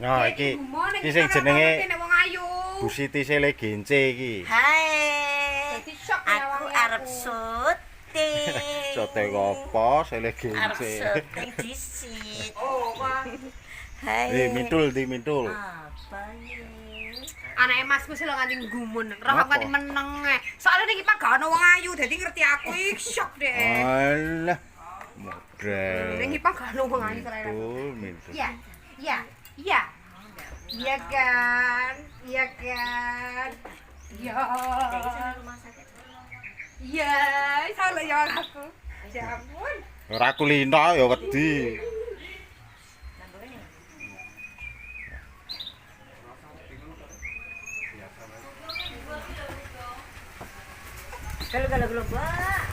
Nah, iki sing jenenge wong ayu. Bu Siti Sele Gence iki. Hai. Dadi syok Aku arep syuting. Syuting apa Sele Arep Gence? syuting disit. Oh, Pak. Hai. Mintul. Apa ini? Anake Masku sih lho nganti gumun. Roh aku Apa? nganti meneng. Soale niki Pak gak ono wong ayu, dadi ngerti aku iki syok deh. Alah. Model. Niki Pak gak ono wong ayu keren. Mintul. Iya. Iya kan? Iya. Iya, salah ya aku. Ya ampun. Ora kulino ya wedi. Kalau Mbak.